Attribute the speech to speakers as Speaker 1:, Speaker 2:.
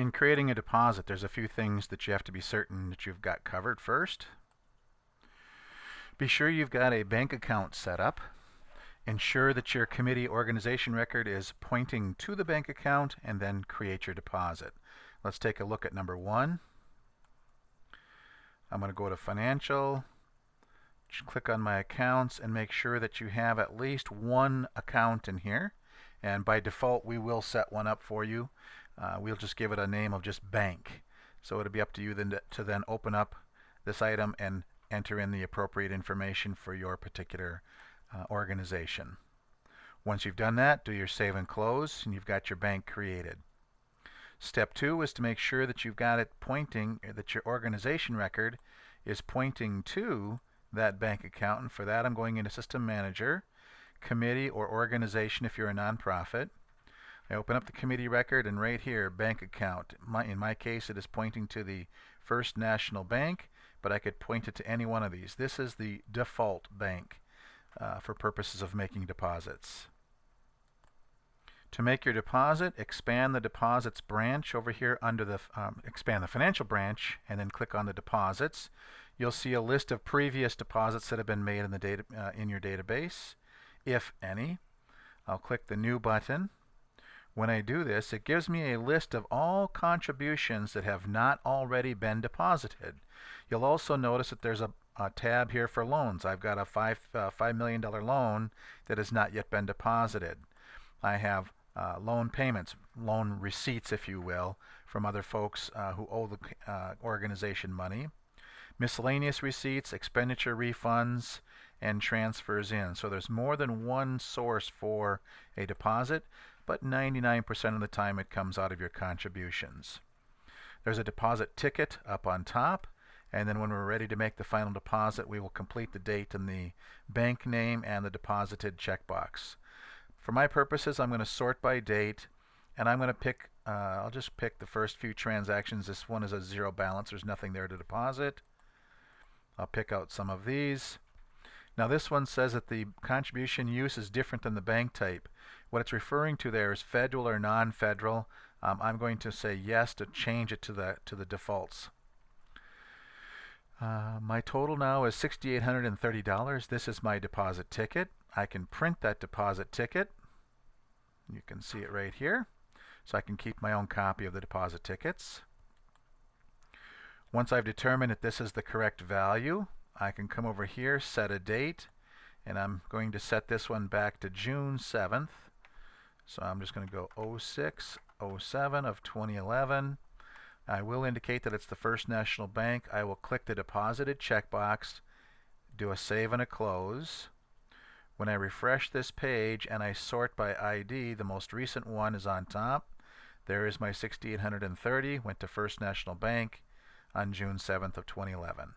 Speaker 1: In creating a deposit, there's a few things that you have to be certain that you've got covered first. Be sure you've got a bank account set up. Ensure that your committee organization record is pointing to the bank account, and then create your deposit. Let's take a look at number 1. I'm going to go to Financial, click on my accounts, and make sure that you have at least one account in here. And by default, we will set one up for you. We'll just give it a name of just bank. So it'll be up to you then to then open up this item and enter in the appropriate information for your particular organization. Once you've done that, do your save and close, and you've got your bank created. Step 2 is to make sure that you've got it pointing, that your organization record is pointing to that bank account. And for that, I'm going into System Manager, Committee or Organization if you're a nonprofit. I open up the committee record, and right here, bank account. In my case, it is pointing to the First National Bank, but I could point it to any one of these. This is the default bank for purposes of making deposits. To make your deposit, expand the deposits branch over here under the expand the financial branch, and then click on the deposits. You'll see a list of previous deposits that have been made in the data in your database, if any. I'll click the New button. When I do this, it gives me a list of all contributions that have not already been deposited. You'll also notice that there's a tab here for loans. I've got a $5 million loan that has not yet been deposited. I have loan payments, loan receipts, if you will, from other folks who owe the organization money. Miscellaneous receipts, expenditure refunds, and transfers in. So there's more than one source for a deposit, but 99% of the time it comes out of your contributions. There's a deposit ticket up on top, and then when we're ready to make the final deposit, we will complete the date and the bank name and the deposited checkbox. For my purposes, I'm going to sort by date, and I'm going to pick, I'll just pick the first few transactions. This one is a zero balance. There's nothing there to deposit. I'll pick out some of these. Now this one says that the contribution use is different than the bank type. What it's referring to there is federal or non-federal. I'm going to say yes to change it to the defaults. My total now is $6,830. This is my deposit ticket. I can print that deposit ticket. You can see it right here. So I can keep my own copy of the deposit tickets. Once I've determined that this is the correct value, I can come over here, set a date, and I'm going to set this one back to June 7th. So I'm just going to go 06/07 of 2011. I will indicate that it's the First National Bank. I will click the deposited checkbox, do a save and a close. When I refresh this page and I sort by ID, the most recent one is on top. There is my $6,830, went to First National Bank on June 7th of 2011.